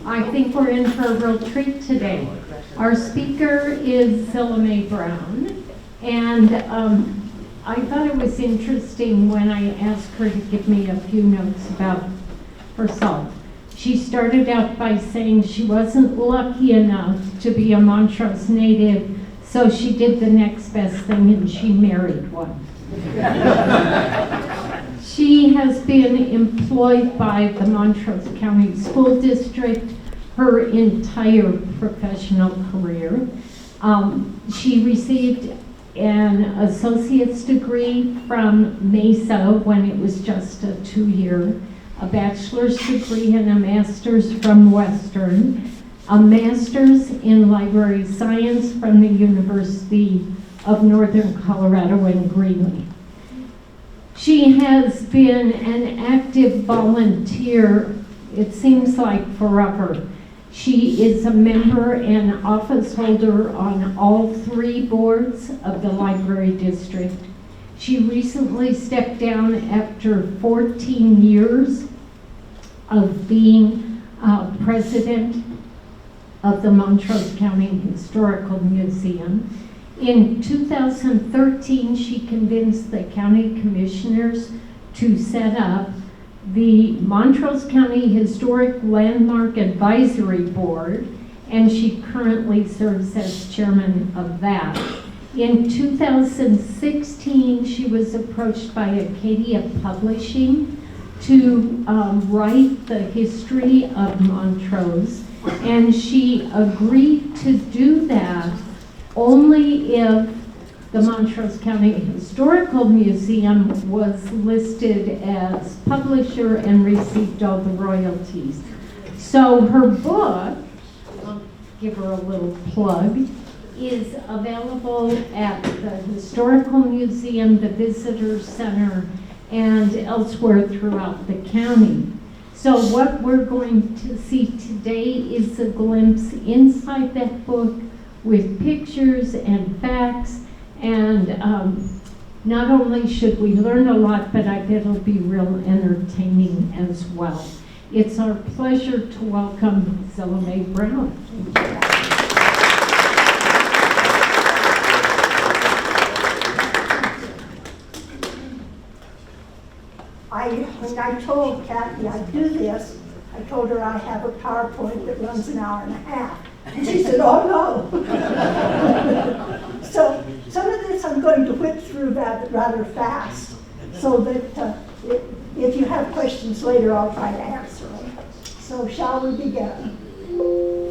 I think we're in for a real treat today. Our speaker is Zilla Mae Brown, and I thought it was interesting when I asked her to give me a few notes about herself. She started out by saying she wasn't lucky enough to be a Montrose native, so she did the next best thing and she married one. She has been employed by the Montrose County School District her entire professional career. She received an associate's degree from Mesa when it was just a 2-year, a bachelor's degree and a master's from Western, a master's in library science from the University of Northern Colorado in Greeley. She has been an active volunteer, it seems like forever. She is a member and office holder on all 3 boards of the library district. She recently stepped down after 14 years of being president of the Montrose County Historical Museum. In 2013, she convinced the county commissioners to set up the Montrose County Historic Landmark Advisory Board, and she currently serves as chairman of that. In 2016, she was approached by Arcadia Publishing to write the history of Montrose, and she agreed to do that only if the Montrose County Historical Museum was listed as publisher and received all the royalties. So her book, I'll give her a little plug, is available at the Historical Museum, the Visitor Center, and elsewhere throughout the county. So what we're going to see today is a glimpse inside that book with pictures and facts, and not only should we learn a lot, but I bet it'll be real entertaining as well. It's our pleasure to welcome Zilla Mae Brown. When I told Kathy I'd do this, I told her I have a PowerPoint that runs an hour and a half. And she said, oh no. So some of this I'm going to whip through rather fast, so that if you have questions later, I'll try to answer them. So shall we begin?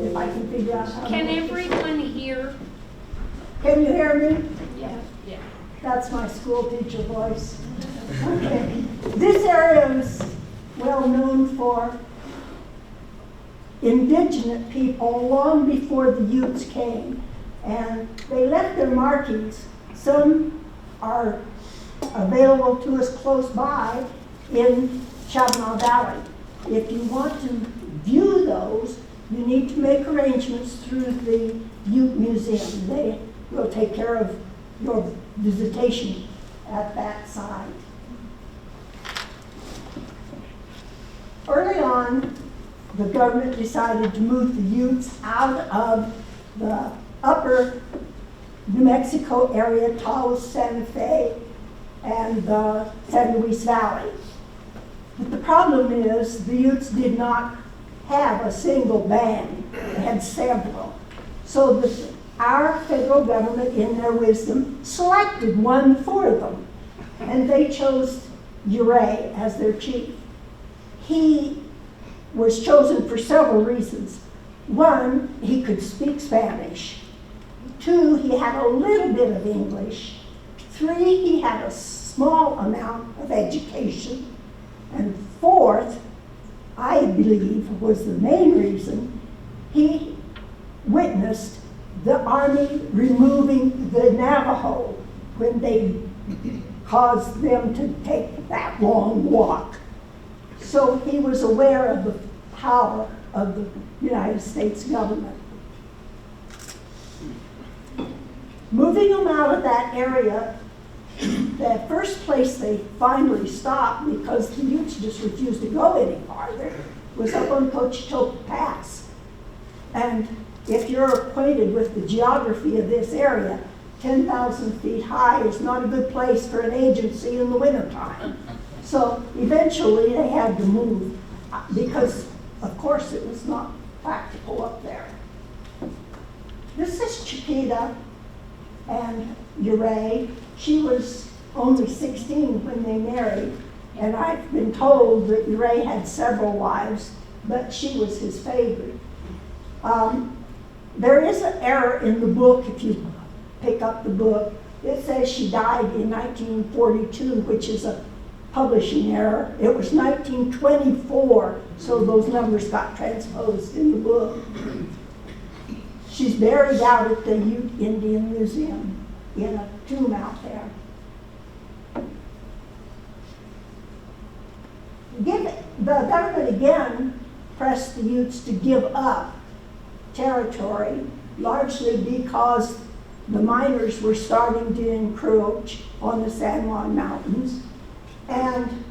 If I can figure out how. Can everyone hear? Can you hear me? Yeah. That's my school teacher voice. Okay. This area is well known for indigenous people long before the Utes came, and they left their markings. Some are available to us close by in Chavanaugh Valley. If you want to view those, you need to make arrangements through the Ute Museum. They will take care of your visitation at that site. Early on, the government decided to move the Utes out of the upper New Mexico area, Taos, Santa Fe, and the San Luis Valley. But the problem is the Utes did not have a single band. They had several. So our federal government, in their wisdom, selected one for them. And they chose Uray as their chief. He was chosen for several reasons. 1, he could speak Spanish. 2, he had a little bit of English. 3, he had a small amount of education. And 4th, I believe, was the main reason, he witnessed the army removing the Navajo when they caused them to take that long walk. So he was aware of the power of the United States government. Moving them out of that area, the first place they finally stopped, because the Utes just refused to go any farther, was up on Cochetope Pass. And if you're acquainted with the geography of this area, 10,000 feet high is not a good place for an agency in the wintertime. So eventually they had to move because, of course, it was not practical up there. This is Chiquita and Uray. She was only 16 when they married, and I've been told that Uray had several wives, but she was his favorite. There is an error in the book if you pick up the book. It says she died in 1942, which is a publishing error. It was 1924, so those numbers got transposed in the book. She's buried out at the Ute Indian Museum in a tomb out there. The government again pressed the Utes to give up territory, largely because the miners were starting to encroach on the San Juan Mountains. And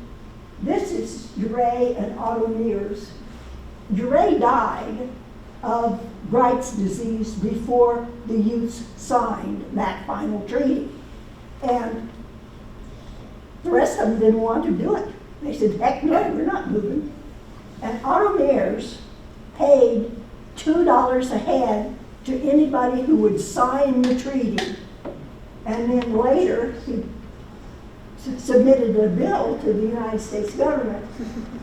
this is Uray and Otto Mears. Uray died of Bright's disease before the Utes signed that final treaty. And the rest of them didn't want to do it. They said, heck no, we're not moving. And Otto Mears paid $2 a head to anybody who would sign the treaty. And then later, he submitted a bill to the United States government,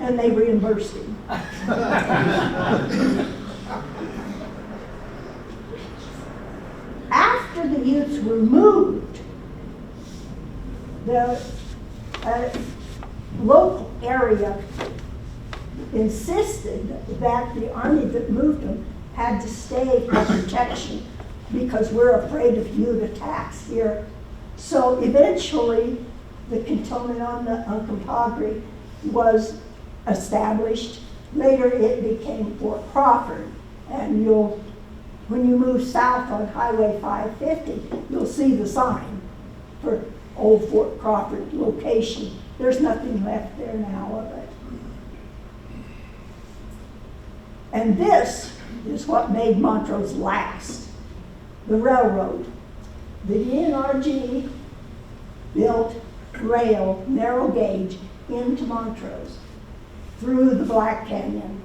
and they reimbursed him. After the Utes were moved, the local area insisted that the army that moved them had to stay for protection because we're afraid of Ute attacks here. So eventually, the cantonment on the Uncompahgre was established. Later, it became Fort Crawford, and when you move south on Highway 550, you'll see the sign for old Fort Crawford location. There's nothing left there now of it. And this is what made Montrose last, the railroad. The DNRG built rail, narrow gauge, into Montrose through the Black Canyon.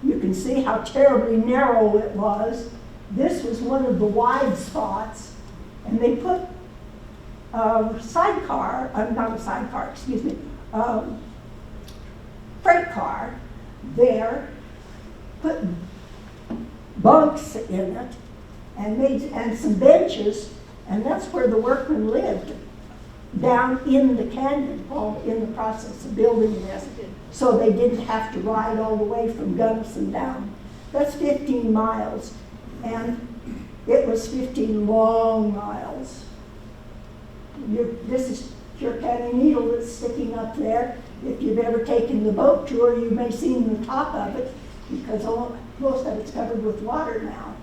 You can see how terribly narrow it was. This was one of the wide spots, and they put freight car there, put bunks in it, and some benches, and that's where the workmen lived, down in the canyon while in the process of building this. So they didn't have to ride all the way from Gunnison down. That's 15 miles, and it was 15 long miles. This is Cure Canyon Needle that's sticking up there. If you've ever taken the boat tour, you may have seen the top of it because most of it's covered with water now.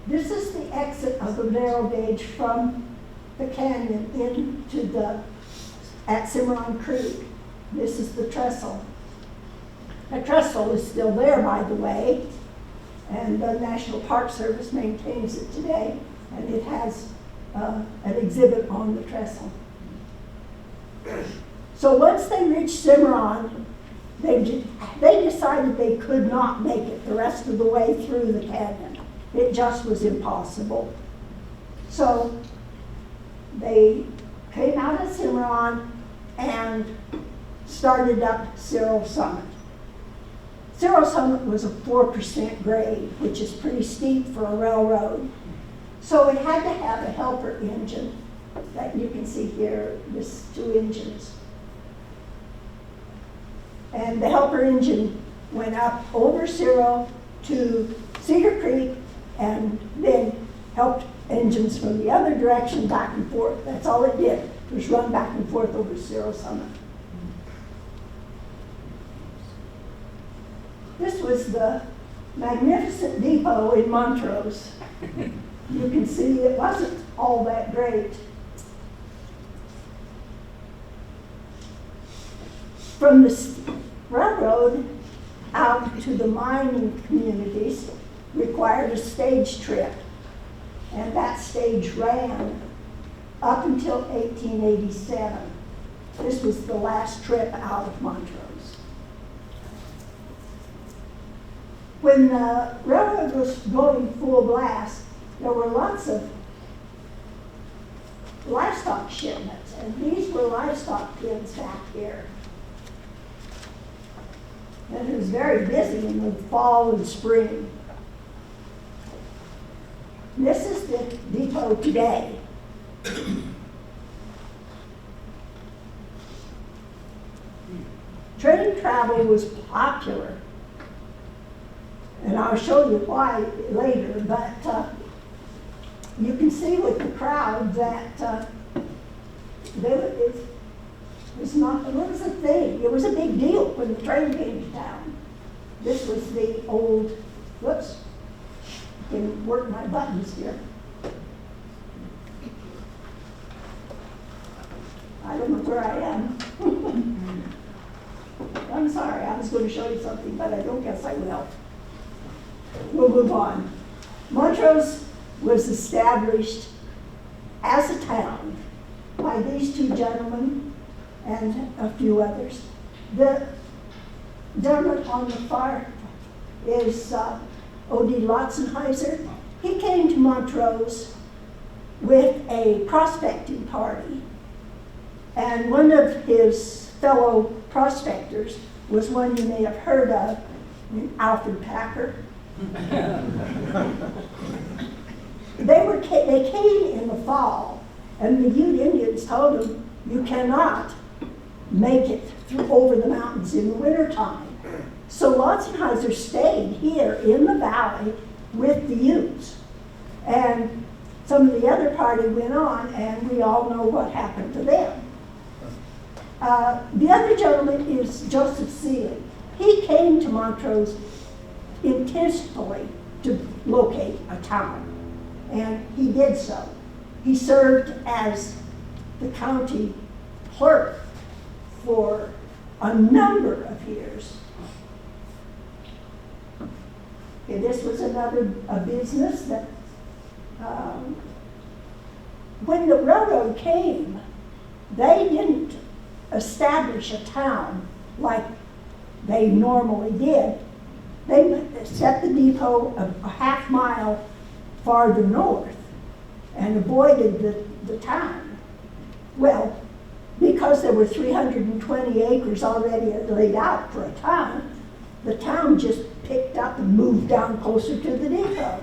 This is the exit of the narrow gauge from the canyon into at Cimarron Creek. This is the trestle. The trestle is still there, by the way, and the National Park Service maintains it today, and it has an exhibit on the trestle. So once they reached Cimarron, they decided they could not make it the rest of the way through the canyon. It just was impossible. So they came out of Cimarron and started up Cerro Summit. Cerro Summit was a 4% grade, which is pretty steep for a railroad. So it had to have a helper engine that you can see here, this 2 engines. And the helper engine went up over Cerro to Cedar Creek and then helped engines from the other direction back and forth. That's all it did, was run back and forth over Cerro Summit. This was the magnificent depot in Montrose. You can see it wasn't all that great. from the railroad out to the mining communities required a stage trip. And that stage ran up until 1887. This was the last trip out of Montrose. When the railroad was going full blast, there were lots of livestock shipments, and these were livestock pens back here. And it was very busy in the fall and spring. This is the depot today. Train travel was popular, and I'll show you why later, but you can see with the crowd that it was a thing. It was a big deal when the train came to town. This was the old, whoops, I can work my buttons here. I don't know where I am. I'm sorry, I was going to show you something, but I don't guess I will. We'll move on. Montrose was established as a town by these two gentlemen and a few others. The gentleman on the far is O.D. Lotzenheiser. He came to Montrose with a prospecting party, and one of his fellow prospectors was one you may have heard of, Alfred Packer. They came in the fall, and the Ute Indians told them, you cannot make it through over the mountains in the wintertime. So Lotzenheiser stayed here in the valley with the Utes. And some of the other party went on, and we all know what happened to them. The other gentleman is Joseph Seeley. He came to Montrose intentionally to locate a town, and he did so. He served as the county clerk for a number of years. Okay, this was a business that when the railroad came, they didn't establish a town like they normally did. They set the depot a half mile farther north and avoided the town. Well, because there were 320 acres already laid out for a town, the town just picked up and moved down closer to the depot.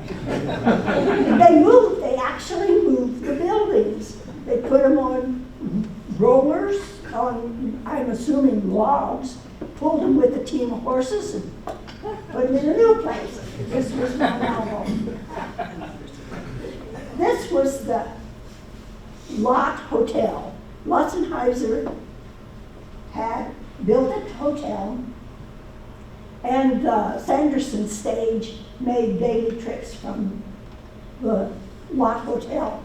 They actually moved the buildings. They put them on rollers, on, I'm assuming, logs, pulled them with a team of horses and put them in a new place. This was not our home. This was the Lot Hotel. Lotzenheiser had built a hotel, and Sanderson stage made daily trips from the Lot Hotel.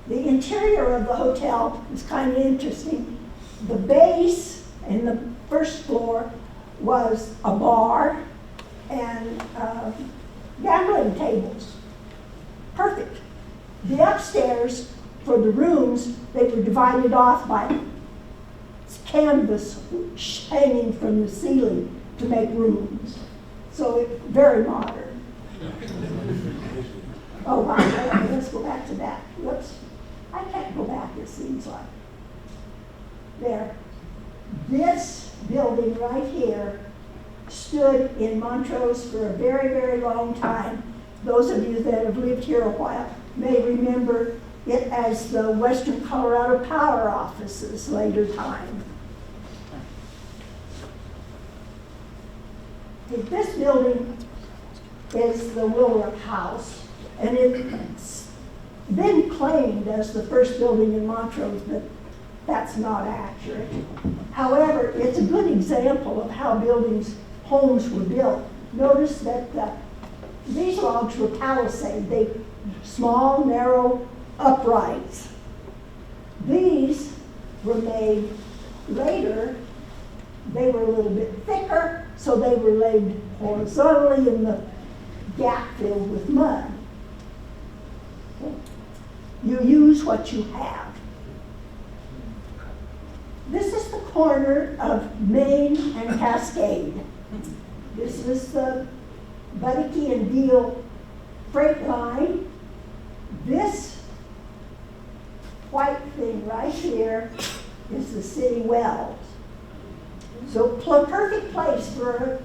The interior of the hotel is kind of interesting. The base in the first floor was a bar and gambling tables. Perfect. The upstairs, for the rooms, they were divided off by canvas hanging from the ceiling to make rooms. So very modern. Oh, wow, let's go back to that. Whoops. I can't go back, it seems like. There. This building right here stood in Montrose for a very, very long time. Those of you that have lived here a while may remember it as the Western Colorado Power Office's later time. This building is the Willrup House, and it's been claimed as the first building in Montrose, but that's not accurate. However, it's a good example of how homes were built. Notice that these logs were palisade, small, narrow uprights. These were made later. They were a little bit thicker, so they were laid horizontally in the gap filled with mud. Okay. You use what you have. This is the corner of Main and Cascade. This is the Buddy and Deal freight line. This white thing right here is the city wells. So perfect place for a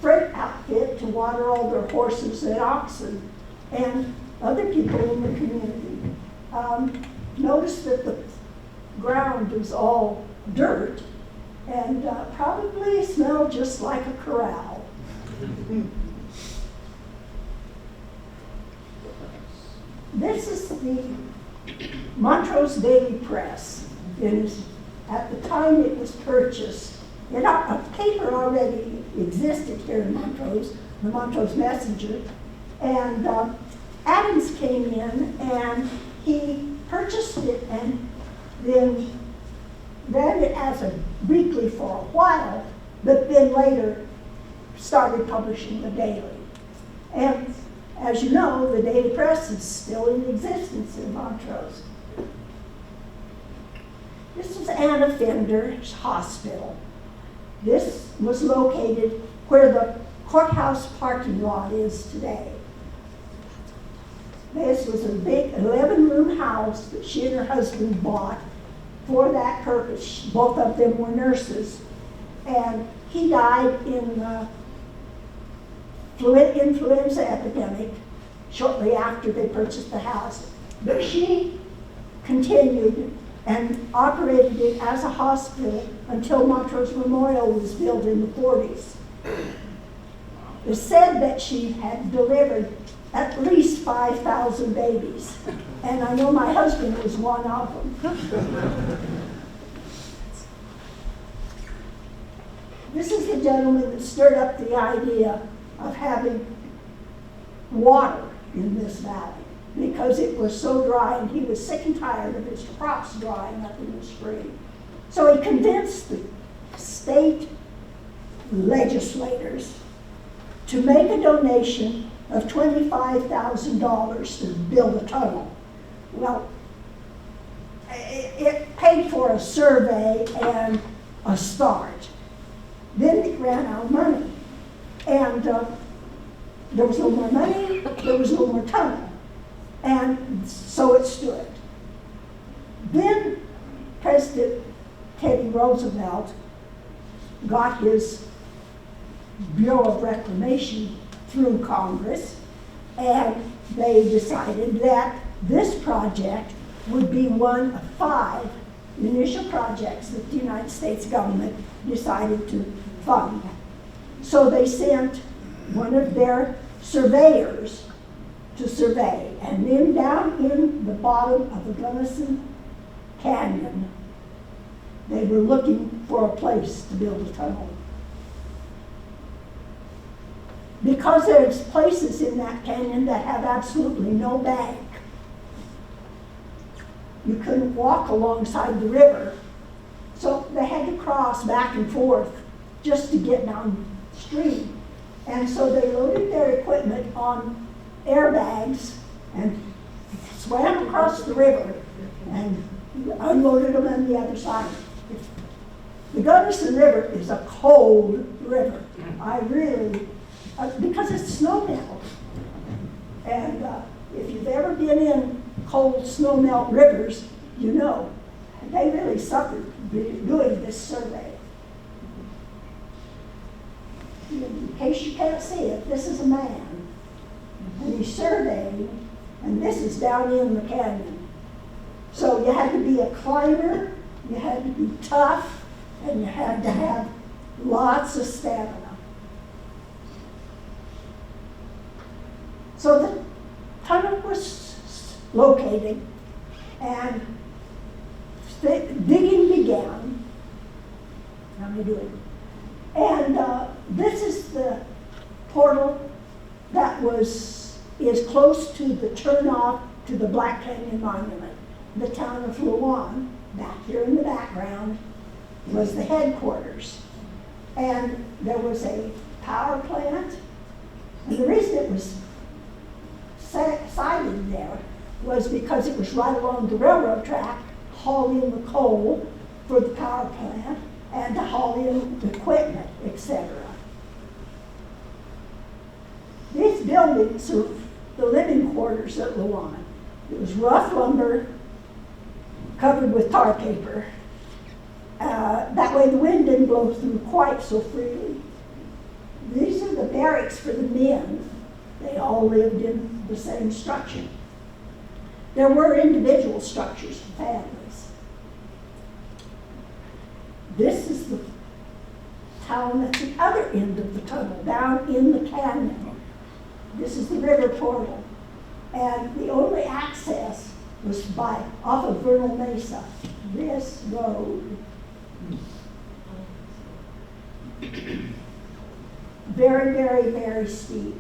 freight outfit to water all their horses and oxen and other people in the community. Notice that the ground is all dirt and probably smelled just like a corral. This is the Montrose Daily Press. At the time it was purchased, a paper already existed here in Montrose, the Montrose Messenger, and Adams came in and he purchased it and then ran it as a weekly for a while, but then later started publishing the daily. And as you know, the Daily Press is still in existence in Montrose. This is Anna Fender's hospital. This was located where the courthouse parking lot is today. This was a big 11-room house that she and her husband bought for that purpose. Both of them were nurses. And he died in the influenza epidemic shortly after they purchased the house. But she continued and operated it as a hospital until Montrose Memorial was built in the 40s. It's said that she had delivered at least 5,000 babies, and I know my husband was one of them. This is the gentleman that stirred up the idea of having water in this valley because it was so dry and he was sick and tired of his crops drying up in the spring. So he convinced the state legislators to make a donation of $25,000 to build a tunnel. Well, it paid for a survey and a start. Then it ran out of money. And there was no more money, there was no more tunnel. And so it stood. Then President Teddy Roosevelt got his Bureau of Reclamation through Congress, and they decided that this project would be one of 5 initial projects that the United States government decided to fund. So they sent one of their surveyors to survey, and then down in the bottom of the Gunnison Canyon, they were looking for a place to build a tunnel. Because there's places in that canyon that have absolutely no bank. You couldn't walk alongside the river, so they had to cross back and forth just to get downstream. And so they loaded their equipment on airbags and swam across the river and unloaded them on the other side. The Gunnison River is a cold river. Because it's snow melt. And if you've ever been in cold snow melt rivers, you know they really suffered doing this survey. In case you can't see it, this is a man. And he's surveying, and this is down in the canyon. So you had to be a climber, you had to be tough, and you had to have lots of stamina. So the tunnel was located, and digging began. How am I doing? And this is the portal that is close to the turnoff to the Black Canyon Monument. The town of Luan, back here in the background, was the headquarters. And there was a power plant. And the reason it was sited there was because it was right along the railroad track, hauling the coal for the power plant and to haul in the equipment, etc. These buildings are the living quarters at Luana. It was rough lumber covered with tar paper. That way the wind didn't blow through quite so freely. These are the barracks for the men. They all lived in the same structure. There were individual structures for families. This is the town at the other end of the tunnel, down in the canyon. This is the river portal. And the only access was off of Vernal Mesa, this road. Very, very, very steep.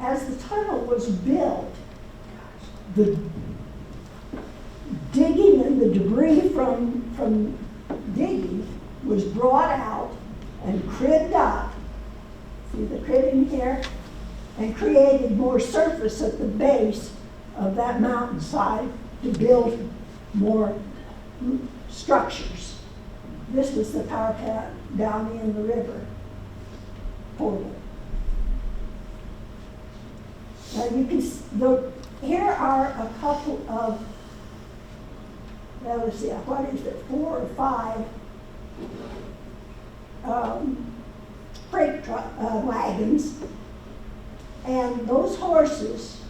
As the tunnel was built, the digging and the debris from digging was brought out and cribbed up, see the cribbing here, and created more surface at the base of that mountainside to build more structures. This was the power plant down in the river portal. Now you can, here are a couple of, well, let's see, what is it, 4 or 5 freight wagons, and those horses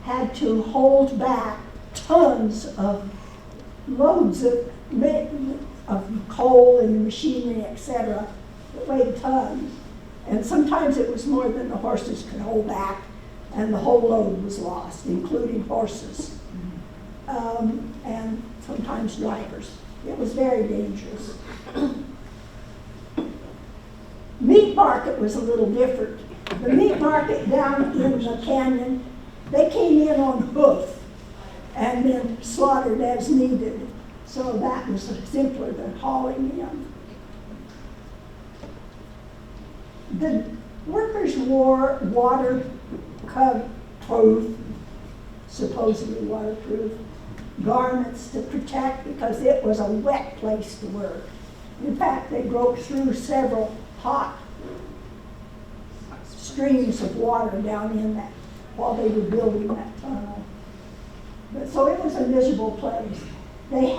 had to hold back tons of loads of coal and machinery, etc., that weighed tons. And sometimes it was more than the horses could hold back, and the whole load was lost, including horses, and sometimes drivers. It was very dangerous. Meat market was a little different. The meat market down in the canyon, they came in on hoof and then slaughtered as needed. So that was simpler than hauling in. The workers wore waterproof, supposedly waterproof, garments to protect because it was a wet place to work. In fact, they broke through several hot streams of water down in that while they were building that tunnel. But so it was a miserable place. They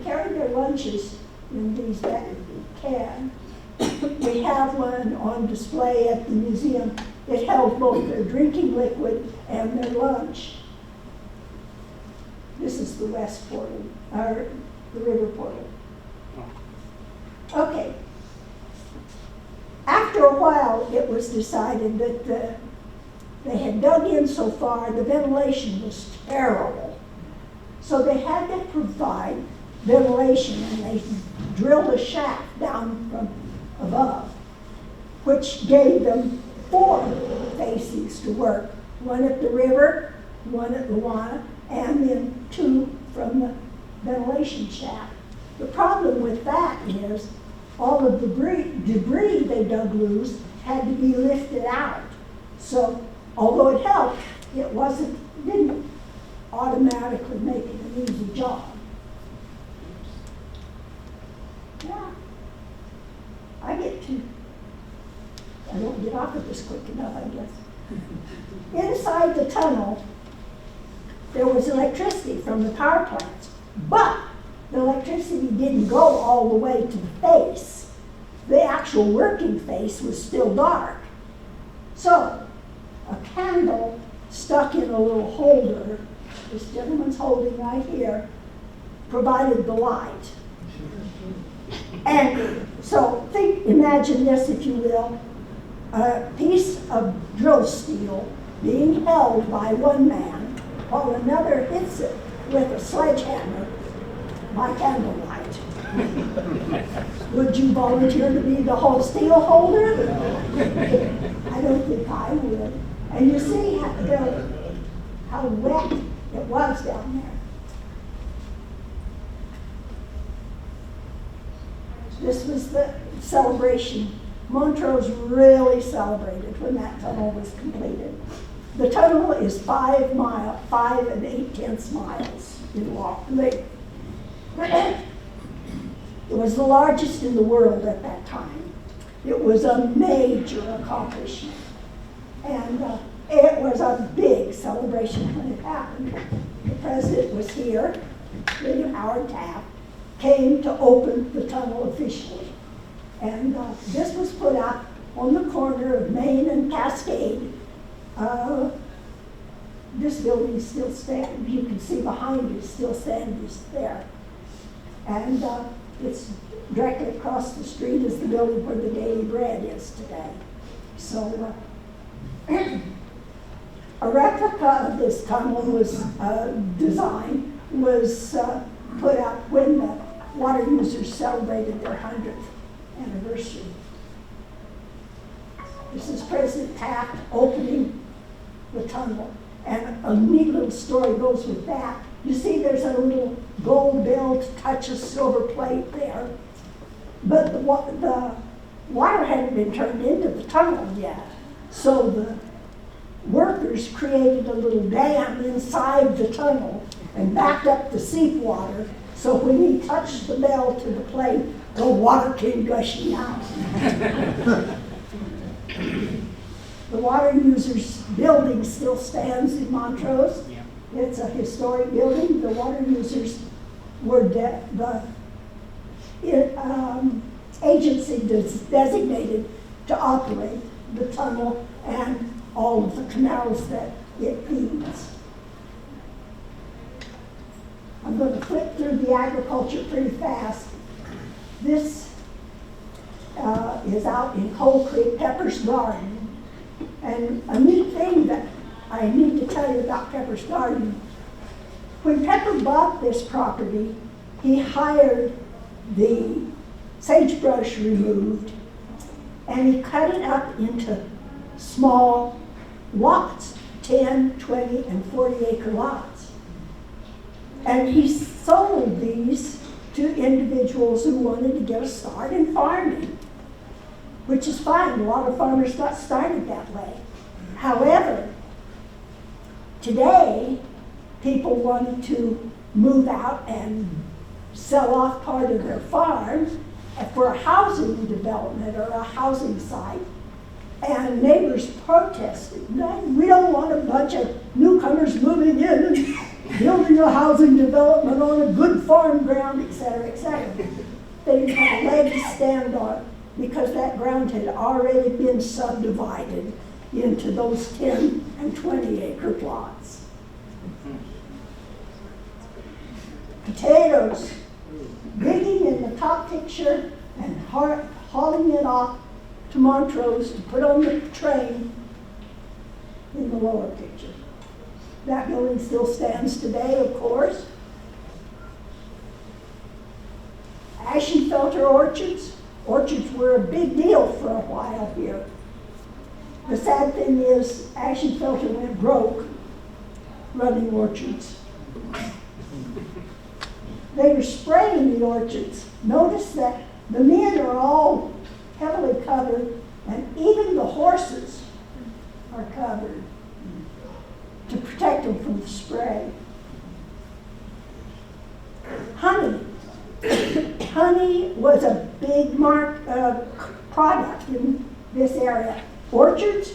carried their lunches in these cans. We have one on display at the museum. It held both their drinking liquid and their lunch. This is the west portal, or the river portal. Okay. After a while, it was decided that they had dug in so far, the ventilation was terrible. So they had to provide ventilation, and they drilled a shaft down from above, which gave them 4 facings to work. One at the river, one at Luana, and then 2 from the ventilation shaft. The problem with that is all of the debris they dug loose had to be lifted out. So although it helped, it didn't automatically make it an easy job. Yeah. I don't get off of this quick enough, I guess. Inside the tunnel, there was electricity from the power plants, but the electricity didn't go all the way to the face. The actual working face was still dark. So, a candle stuck in a little holder, this gentleman's holding right here, provided the light. And so imagine this, if you will, a piece of drill steel being held by one man while another hits it with a sledgehammer by candlelight. Would you volunteer to be the whole steel holder? I don't think I would. And you see how wet it was down This was the celebration. Montrose really celebrated when that tunnel was completed. The tunnel is 5 and 8/10 miles in length. It was the largest in the world at that time. It was a major accomplishment. And it was a big celebration when it happened. The president was here, William Howard Taft, came to open the tunnel officially. And this was put up on the corner of Main and Cascade. This building still stands. You can see behind it, still stands there. And it's directly across the street is the building where the Daily Bread is today. So a replica of this tunnel was designed, was put up when the water users celebrated their 100th anniversary. This is President Taft opening the tunnel. And a neat little story goes with that. You see there's a little gold bell to touch a silver plate there. But the water hadn't been turned into the tunnel yet. So the workers created a little dam inside the tunnel and backed up the seawater. So when he touched the bell to the plate, the water came gushing out. The water users building still stands in Montrose. Yeah. It's a historic building. The water users were the agency designated to operate the tunnel and all of the canals that it feeds. I'm going to flip through the agriculture pretty fast. This is out in Coal Creek, Pepper's Garden. And a neat thing that I need to tell you about Pepper's Garden, when Pepper bought this property, he hired the sagebrush removed and he cut it up into small lots, 10, 20, and 40-acre lots. And he sold these to individuals who wanted to get a start in farming, which is fine. A lot of farmers got started that way. However, today, people wanted to move out and sell off part of their farm for a housing development or a housing site. And neighbors protested. No, we don't want a bunch of newcomers moving in and building a housing development on a good farm ground, et cetera, et cetera. They didn't have a leg to stand on because that ground had already been subdivided into those 10 and 20-acre plots. Potatoes, digging in the top picture and hauling it off to Montrose to put on the train in the lower picture. That building still stands today, of course. Ashenfelter orchards. Orchards were a big deal for a while here. The sad thing is Ashenfelter went broke running orchards. They were spraying the orchards. Notice that the men are all heavily covered, and even the horses are covered to protect them from the spray. Honey. Honey was a big product in this area. Orchards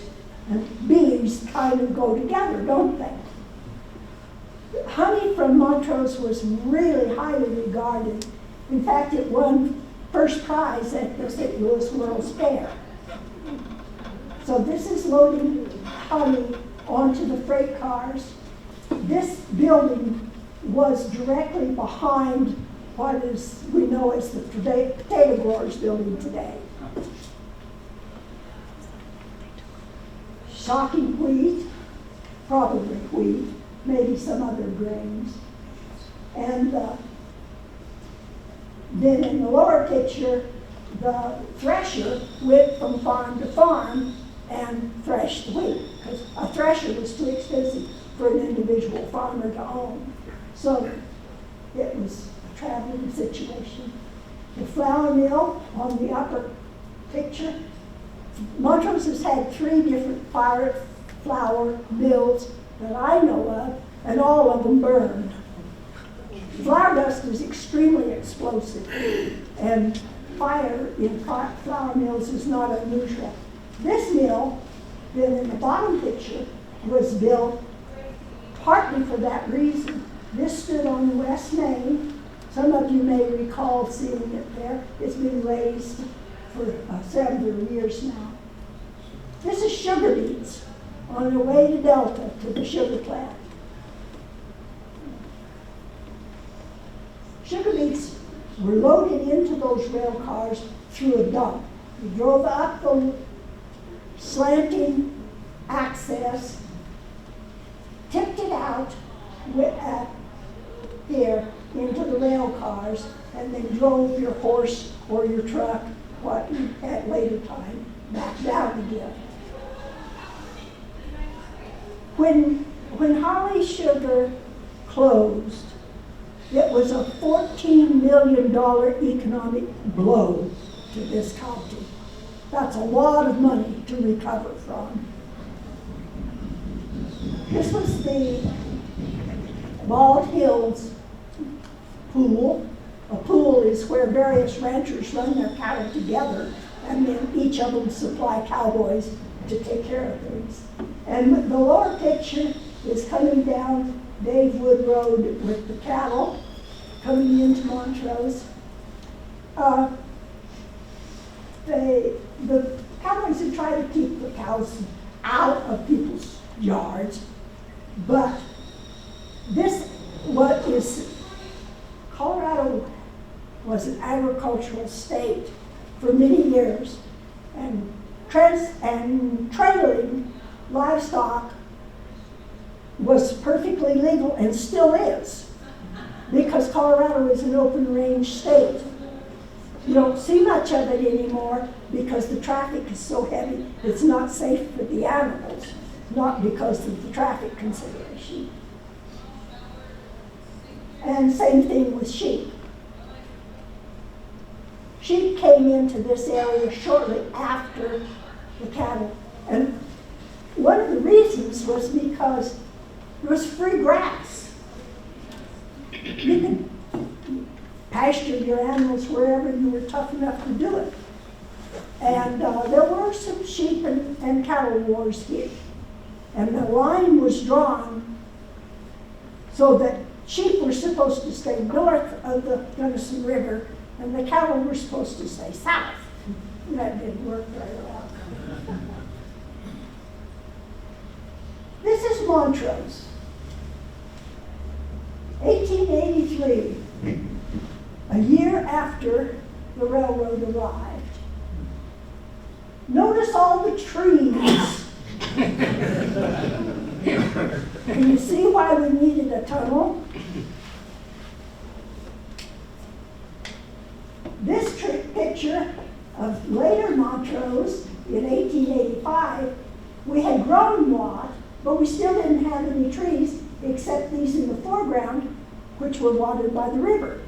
and bees kind of go together, don't they? Honey from Montrose was really highly regarded. In fact, it won first prize at the St. Louis World's Fair. So this is loading honey onto the freight cars. This building was directly behind what we know as the potato growers building today. Shocking wheat, probably wheat, maybe some other grains. And then in the lower picture, the thresher went from farm to farm and threshed the wheat, because a thresher was too expensive for an individual farmer to own. So it was a traveling situation. The flour mill on the upper picture. Montrose has had 3 different flour mills that I know of, and all of them burned. Flour dust is extremely explosive, and fire in flour mills is not unusual. This mill, then in the bottom picture, was built partly for that reason. This stood on West Main. Some of you may recall seeing it there. It's been raised for several years now. This is sugar beets on their way to Delta, to the sugar plant. Sugar beets were loaded into those rail cars through a dump. We drove up the slanting access, tipped it out here into the rail cars, and then drove your horse or your truck, what at later time, back down again. When Holly Sugar closed, it was a $14 million economic blow to this county. That's a lot of money to recover from. This was the Bald Hills pool. A pool is where various ranchers run their cattle together, and then each of them supply cowboys to take care of things. And the lower picture is coming down Dave Wood Road with the cattle coming into Montrose. The cowboys would try to keep the cows out of people's yards, but Colorado was an agricultural state for many years, and trailing livestock was perfectly legal and still is, because Colorado is an open range state. You don't see much of it anymore because the traffic is so heavy. It's not safe for the animals, not because of the traffic consideration. And same thing with sheep. Sheep came into this area shortly after the cattle. And one of the reasons was because there was free grass. You could pasture your animals wherever you were tough enough to do it. And there were some sheep and cattle wars here. And the line was drawn so that sheep were supposed to stay north of the Gunnison River, and the cattle were supposed to stay south. That didn't work very well. This is Montrose. 1883, a year after the railroad arrived. Notice all the trees. Can you see why we needed a tunnel? This picture of later Montrose in 1885, we had grown a lot, but we still didn't have any trees except these in the foreground, which were watered by the river.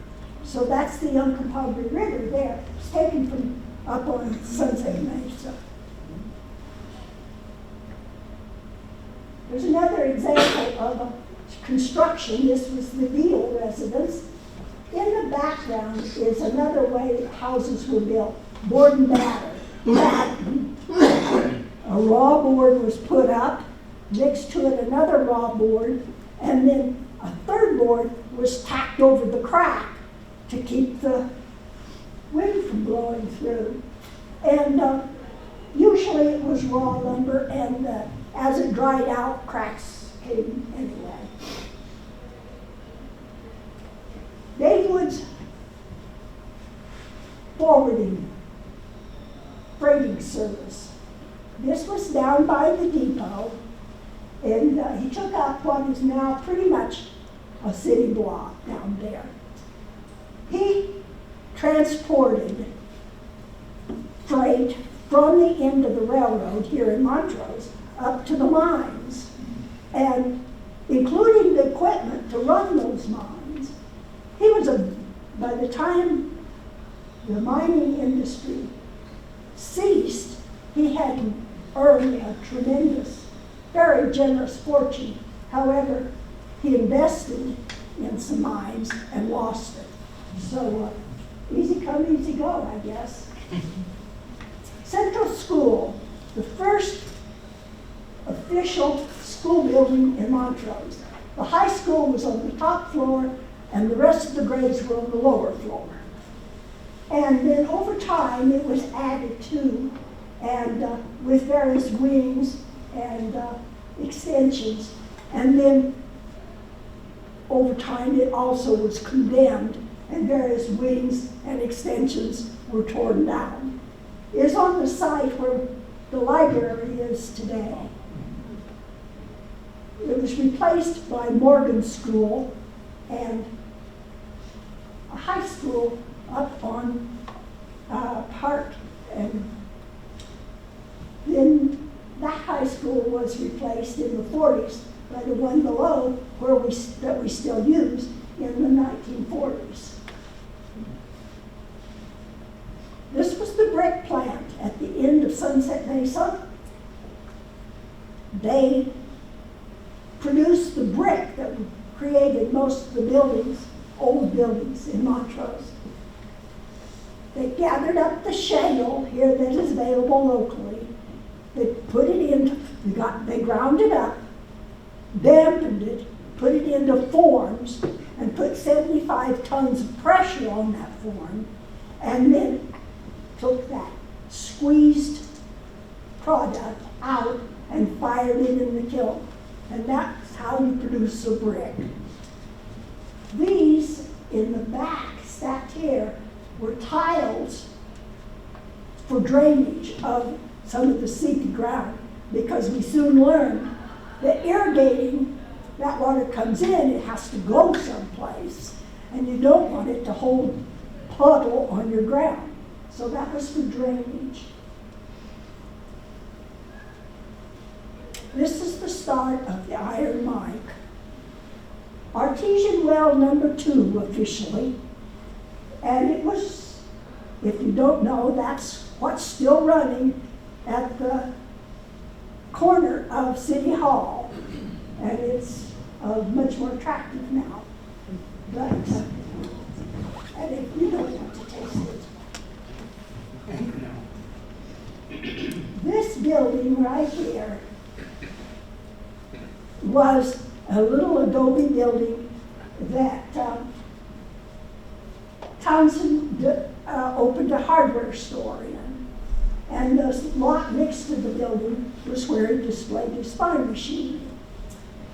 So that's the Uncompahgre River there. It's taken from up on Sunset Mesa. There's another example of a construction. This was the Deal residence. In the background is another way houses were built, board and batten. A raw board was put up, next to it another raw board, and then a third board was tacked over the crack to keep the wind from blowing through. And usually it was raw lumber, and as it dried out, cracks came anyway. Dave Wood's forwarding freighting service. This was down by the depot, and he took up what is now pretty much a city block down there. He transported freight from the end of the railroad here in Montrose up to the mines, and including the equipment to run those mines. He was by the time the mining industry ceased, he had earned a tremendous, very generous fortune. However, he invested in some mines and lost it. So easy come, easy go, I guess. Central School, the first official school building in Montrose. The high school was on the top floor and the rest of the grades were on the lower floor. And then over time it was added to, and with various wings and extensions. And then over time it also was condemned and various wings and extensions were torn down. It is on the site where the library is today. It was replaced by Morgan School and a high school up on Park, and then that high school was replaced in the 40s by the one below that we still use in the 1940s. This was the brick plant at the end of Sunset Mesa. They produced the brick that created most of the buildings, old buildings in Montrose. They gathered up the shale here that is available locally. They put it in, they ground it up, dampened it, put it into forms, and put 75 tons of pressure on that form, and then took that squeezed product out and fired it in the kiln. And that's how you produce a brick. These, in the back, stacked here, were tiles for drainage of some of the seepy ground, because we soon learned that irrigating, that water comes in, it has to go someplace, and you don't want it to hold puddle on your ground. So that was for drainage. This is the start of the iron mine. Artesian well number 2 officially, and it was, if you don't know, that's what's still running at the corner of City Hall, and it's much more attractive now. But, and if you don't want to taste it. This building right here was a little adobe building that Townsend opened a hardware store in. And the lot next to the building was where he displayed his spine machinery.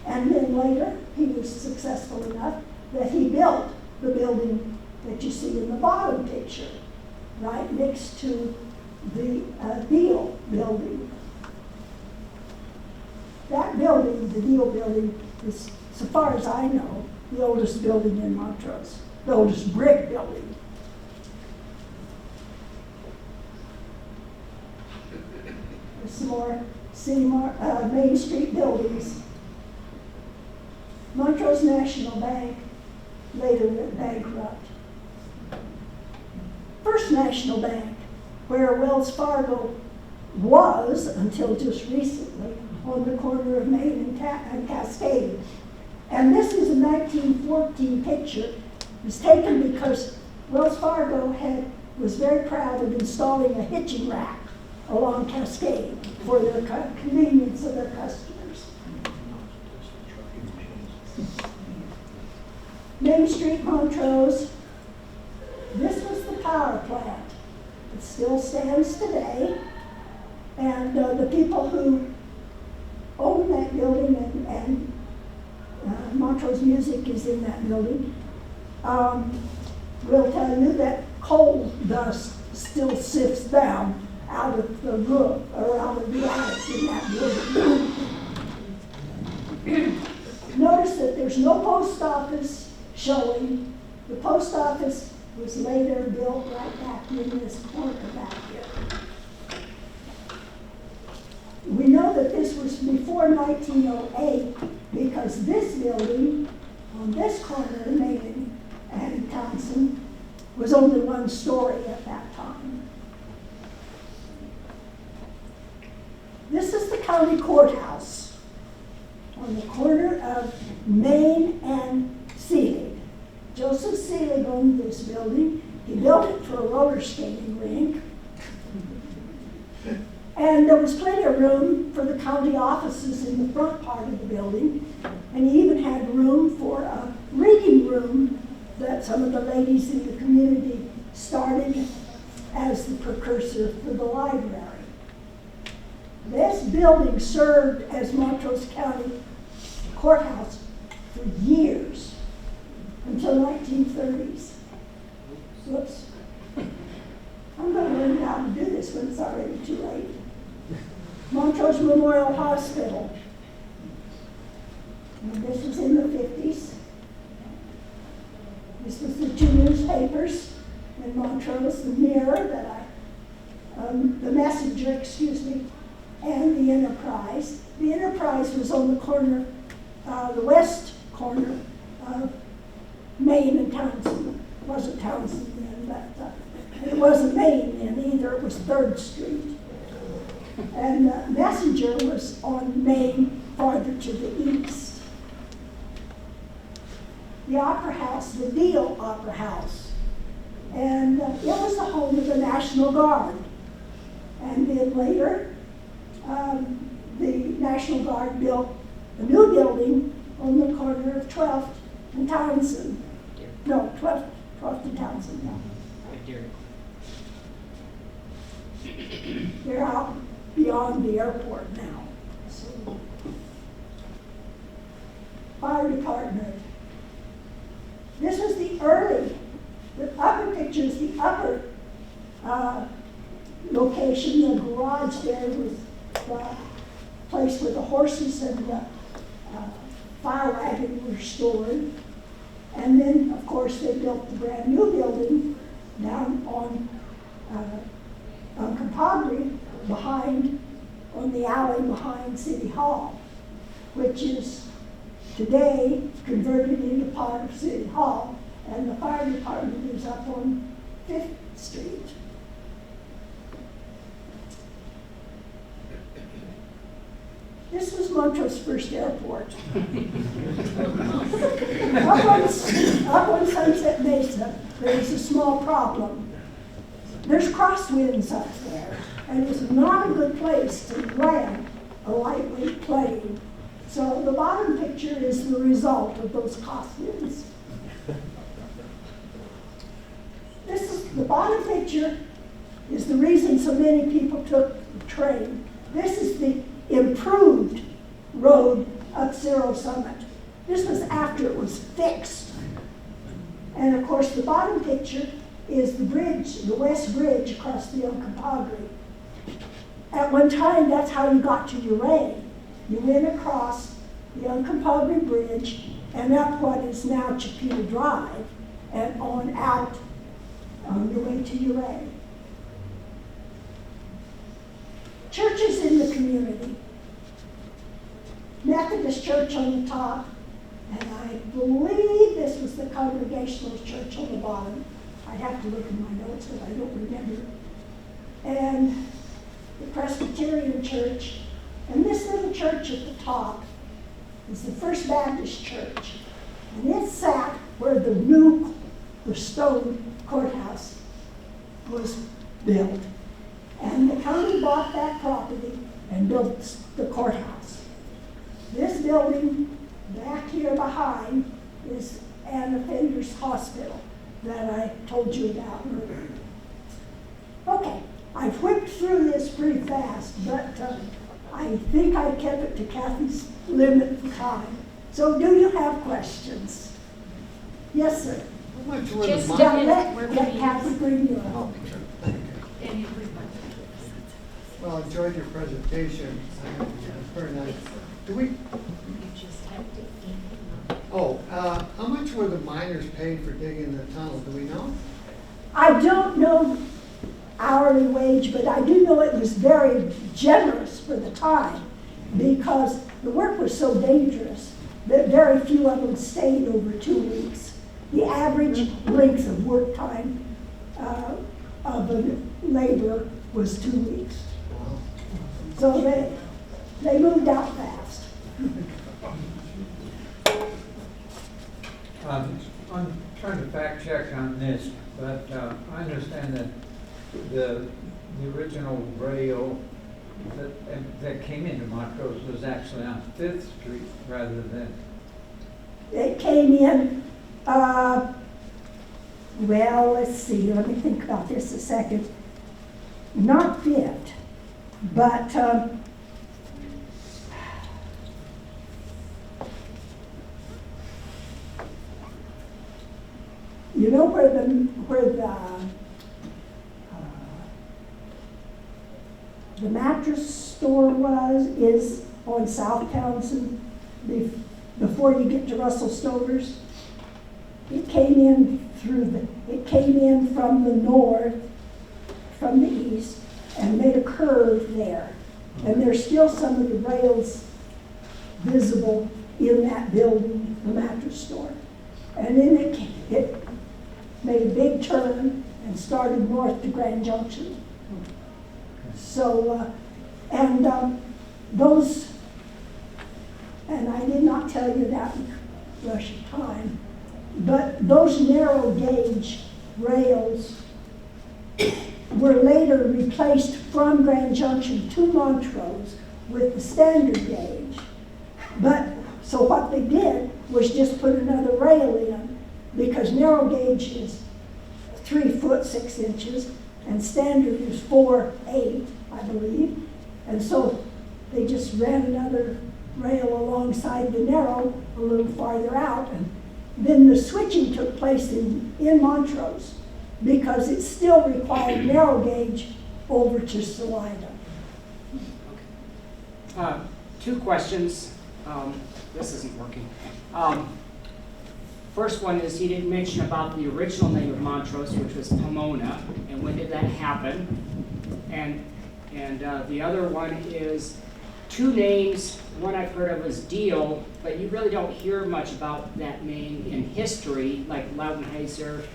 And then later, he was successful enough that he built the building that you see in the bottom picture, right next to the Deal building. That building, the Deal building, is, so far as I know, the oldest building in Montrose, the oldest brick building. There's some more Main Street buildings. Montrose National Bank later went bankrupt. First National Bank, where Wells Fargo was until just recently, on the corner of Main and Cascade. And this is a 1914 picture. It was taken because Wells Fargo was very proud of installing a hitching rack along Cascade for the convenience of their customers. Main Street, Montrose. This was the power plant. It still stands today. And the people who own that building, and Montrose Music is in that building, will tell you that coal dust still sifts down out of the roof or out of the attic in that building. Notice that there's no post office showing. The post office was later built right back in this corner back here. We know that this was before 1908 because this building on this corner, Main and Townsend, was only one story at that time. This is the county courthouse on the corner of Main and Seelig. Joseph Seelig owned this building. He built it for a roller skating rink. And there was plenty of room for the county offices in the front part of the building. And he even had room for a reading room that some of the ladies in the community started as the precursor for the library. This building served as Montrose County courthouse for years, until 1930s. Whoops. I'm going to learn how to do this when it's already too late. Montrose Memorial Hospital. And this was in the 50s. This was the two newspapers in Montrose, the Mirror that the Messenger, excuse me, and the Enterprise. The Enterprise was on the corner, the west corner of Main and Townsend. It wasn't Townsend then, but it wasn't Main then either. It was 3rd Street. And the Messenger was on Main, farther to the east. The Opera House, the Deal Opera House. And it was the home of the National Guard. And then later, the National Guard built a new building on the corner of 12th and Townsend. No, 12th and Townsend, yeah. They're out beyond the airport now. So, fire department. This was the upper picture is the upper location. The garage there was the place where the horses and the fire wagon were stored. And then, of course, they built the brand new building down on Compagre, on the alley behind City Hall, which is today converted into part of City Hall, and the fire department is up on 5th Street. This was Montrose's first airport. up on Sunset Mesa, there's a small problem. There's crosswinds up there, and it's not a good place to land a lightweight plane. So the bottom picture is the result of those crosswinds. The bottom picture is the reason so many people took the train. This is the improved road up Cerro Summit. This was after it was fixed. And of course the bottom picture is the bridge, the West Bridge across the Compagre. At one time, that's how you got to Uray. You went across the Compagre Bridge and up what is now Chapita Drive and on out on your way to Uray. Churches in the community. Methodist Church on the top, and I believe this was the Congregational Church on the bottom. I'd have to look in my notes, but I don't remember. And the Presbyterian Church, and this little church at the top is the First Baptist Church. And it sat where the stone courthouse was built. And the county bought that property and built the courthouse. This building back here behind is an offender's hospital that I told you about earlier. Okay, I've whipped through this pretty fast, but I think I kept it to Kathy's limit for time. So do you have questions? Yes, sir. How much were Just the a miners? minute. Let Kathy bring you up. Well, I enjoyed your presentation. Very nice. How much were the miners paid for digging the tunnel? Do we know? I don't know hourly wage, but I do know it was very generous for the time because the work was so dangerous that very few of them stayed over 2 weeks. the average length of work time of a laborer was 2 weeks. So they moved out fast. I'm trying to fact check on this, but I understand that the original rail that came into Montrose was actually on 5th Street rather than. It came in, well, let's see, let me think about this a second. Not Fifth, but you know where the mattress store is on South Townsend before you get to Russell Stover's? It came in from the north, from the east, and made a curve there. And there's still some of the rails visible in that building, the mattress store. And then it made a big turn and started north to Grand Junction. So, those, and I did not tell you that in rush of time, but those narrow gauge rails were later replaced from Grand Junction to Montrose with the standard gauge. But, so what they did was just put another rail in, because narrow gauge is 3 foot 6 inches and standard is 4'8", I believe. And so they just ran another rail alongside the narrow a little farther out. And then the switching took place in Montrose, because it still required narrow gauge over to Salida. Two questions. This isn't working. First one is, he didn't mention about the original name of Montrose, which was Pomona, and when did that happen? And the other one is, two names. One I've heard of is Deal, but you really don't hear much about that name in history, like Lautenheiser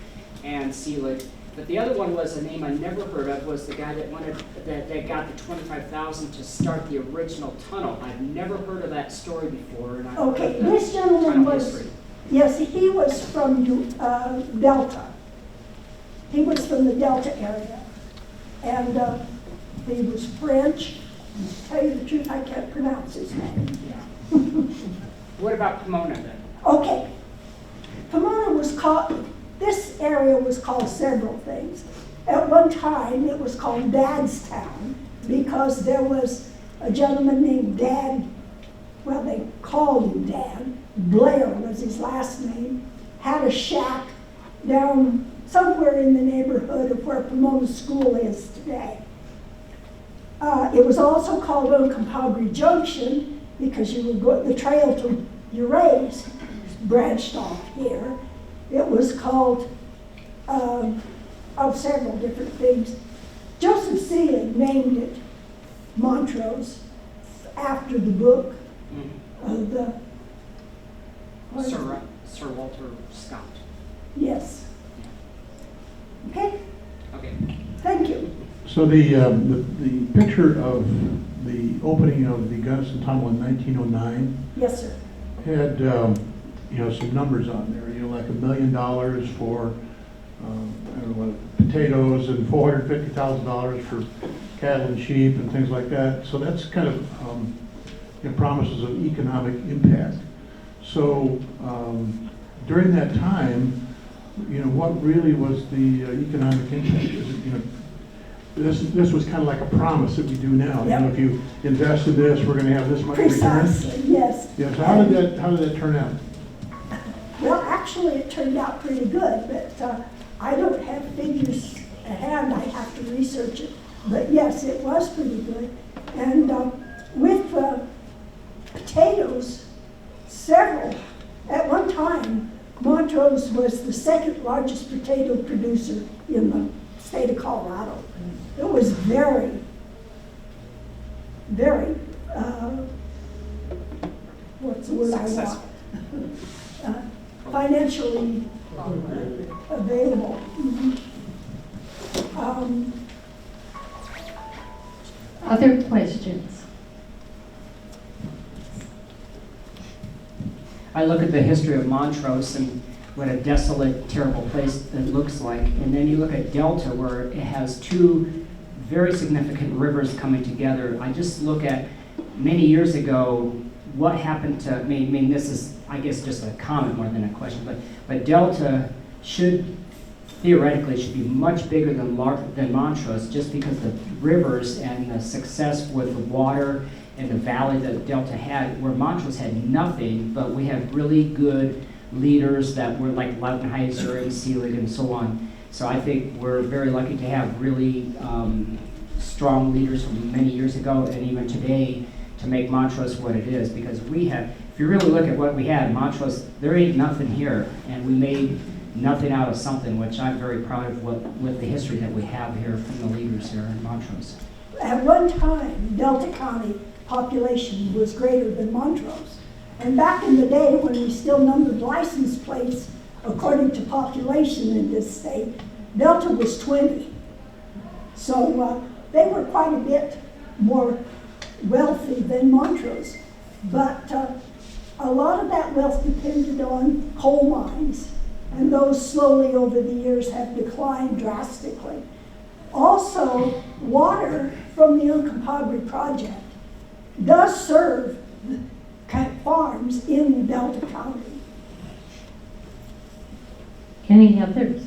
and Seelig. But the other one was a name I never heard of, was the guy that got the $25,000 to start the original tunnel. I've never heard of that story before. And Okay, this gentleman was, yes, he was from Delta. He was from the Delta area. And he was French. To tell you the truth, I can't pronounce his name. What about Pomona then? Okay. Pomona was called, this area was called several things. At one time, it was called Dadstown, because there was a gentleman named Dad, well, they called him Dad. Blair was his last name, had a shack down somewhere in the neighborhood of where Pomona School is today. It was also called Uncompahgre Junction, because you would go, the trail to Urays branched off here. It was called several different things. Joseph Seelig named it Montrose after the book of the Sir Walter Scott. Yes. Okay. Okay. Thank you. So the picture of the opening of the Gunnison Tunnel in 1909 Yes, sir. had some numbers on there. Like $1 million for I don't know what, potatoes, and $450,000 for cattle and sheep and things like that. So that's kind of promises of economic impact. So during that time, what really was the economic impact? Is it, this was kind of like a promise that we do now. Yep. If you invest in this, we're going to have this much return. Precisely, yes. Yeah. So how did that turn out? Well, actually, it turned out pretty good, but I don't have figures at hand. I have to research it. But yes, it was pretty good. And with potatoes, several. At one time, Montrose was the second largest potato producer in the state of Colorado. It was very, very, what's the word I want? Financially available. Other questions? I look at the history of Montrose and what a desolate, terrible place it looks like. And then you look at Delta, where it has two very significant rivers coming together. I just look at many years ago, what happened to, I mean, this is, I guess, just a comment more than a question, but Delta theoretically should be much bigger than Montrose, just because the rivers and the success with the water and the valley that Delta had, where Montrose had nothing, but we have really good leaders that were like Lautenheiser and Seelig and so on. So I think we're very lucky to have really strong leaders from many years ago and even today to make Montrose what it is, because we have, if you really look at what we had in Montrose, there ain't nothing here, and we made nothing out of something, which I'm very proud of with the history that we have here from the leaders here in Montrose. At one time, Delta County population was greater than Montrose. And back in the day when we still numbered license plates according to population in this state, Delta was 20. So they were quite a bit more wealthy than Montrose. But a lot of that wealth depended on coal mines, and those slowly over the years have declined drastically. Also, water from the Uncompahgre project does serve farms in Delta County. Any others?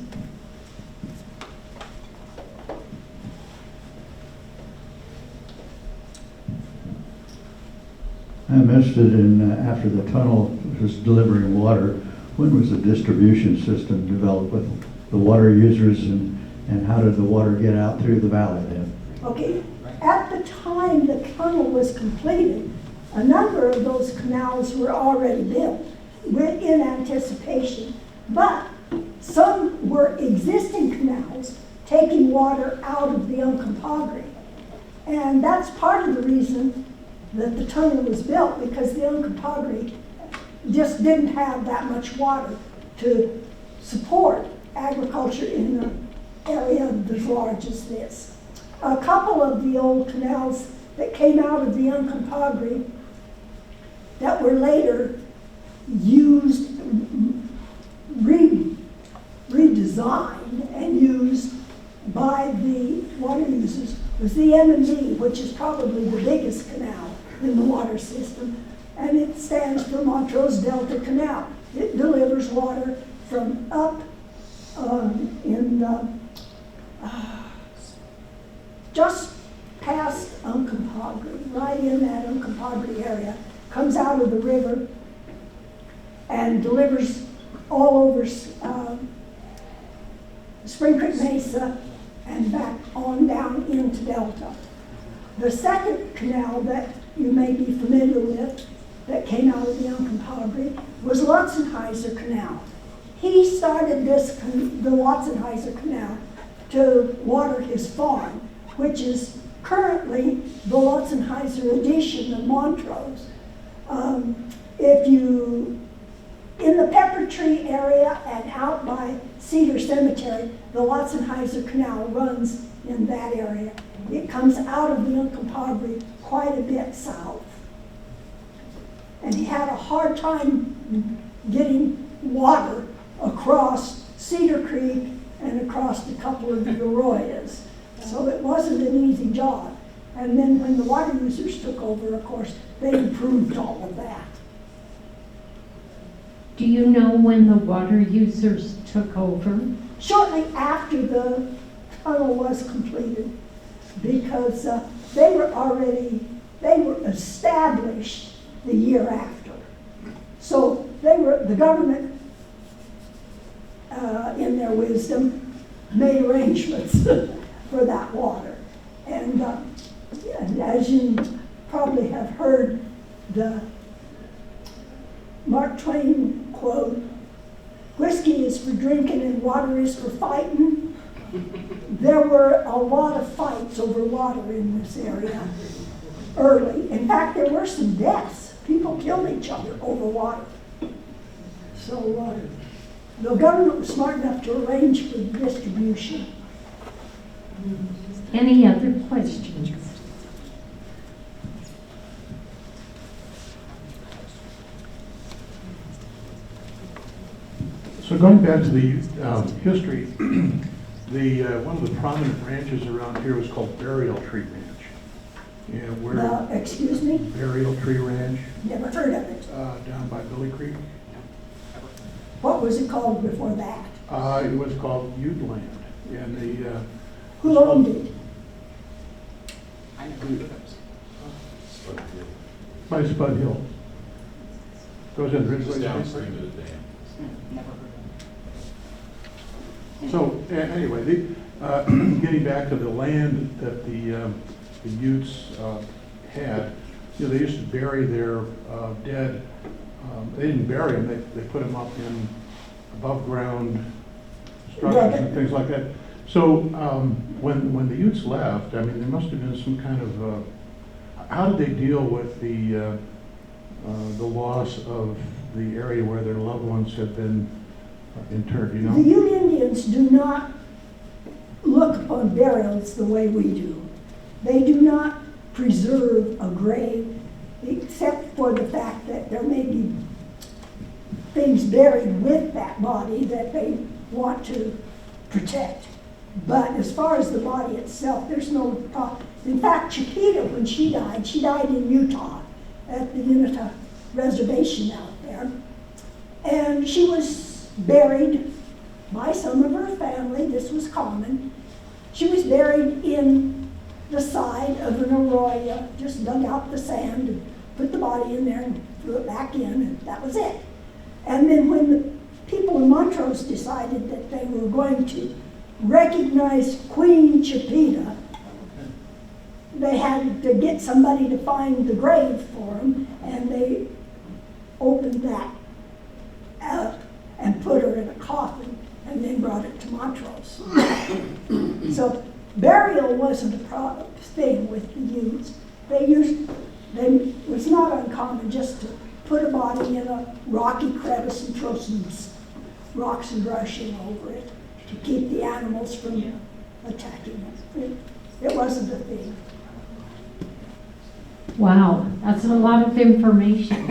I'm interested in, after the tunnel was delivering water, when was the distribution system developed with the water users, and how did the water get out through the valley then? Okay, at the time the tunnel was completed, a number of those canals were already built in anticipation, but some were existing canals taking water out of the Uncompahgre. And that's part of the reason that the tunnel was built, because the Uncompahgre just didn't have that much water to support agriculture in an area as large as this. A couple of the old canals that came out of the Uncompahgre that were later used, redesigned and used by the water users was the M&D, which is probably the biggest canal in the water system, and it stands for Montrose Delta Canal. It delivers water from up just past Uncompahgre, right in that Uncompahgre area, comes out of the river and delivers all over Spring Creek Mesa and back on down into Delta. The second canal that you may be familiar with that came out of the Uncompahgre was Lutzenheiser Canal. He started the Lutzenheiser Canal to water his farm, which is currently the Lutzenheiser edition of Montrose. In the Pepper Tree area and out by Cedar Cemetery, the Lutzenheiser Canal runs in that area. It comes out of the Uncompahgre quite a bit south. And he had a hard time getting water across Cedar Creek and across a couple of the arroyos. So it wasn't an easy job. And then when the water users took over, of course, they improved all of that. Do you know when the water users took over? Shortly after the tunnel was completed, because they were established the year after. So the government, in their wisdom, made arrangements for that water. And as you probably have heard, the Mark Twain quote, "Whiskey is for drinking and water is for fighting." There were a lot of fights over water in this area early. In fact, there were some deaths. People killed each other over water. So The government was smart enough to arrange for the distribution. Any other questions? So going back to the history, one of the prominent ranches around here was called Burial Tree Ranch. And where Excuse me? Burial Tree Ranch, Never heard of it. down by Billy Creek. What was it called before that? It was called Ute Land, and Who owned it? I know who it is. by Spud Hill. Goes in Ridgeway. Downstream of the dam. Never heard of it. So anyway, getting back to the land that the Utes had, they used to bury their dead. They didn't bury them; they put them up in above ground structures and things like that. So when the Utes left, I mean, there must have been some kind of how did they deal with the loss of the area where their loved ones had been interred? You know, The Ute Indians do not look upon burials the way we do. They do not preserve a grave, except for the fact that there may be things buried with that body that they want to protect. But as far as the body itself, there's no problem. In fact, Chiquita, when she died in Utah at the Unita Reservation out there. And she was buried by some of her family. This was common. She was buried in the side of an arroyo, just dug out the sand and put the body in there and threw it back in, and that was it. And then when the people in Montrose decided that they were going to recognize Queen Chipeta, they had to get somebody to find the grave for them, and they opened that up and put her in a coffin and then brought it to Montrose. So burial wasn't a thing with the Utes. It was not uncommon just to put a body in a rocky crevice and throw some rocks and brushing over it to keep the animals from attacking it. It wasn't a thing. Wow, that's a lot of information.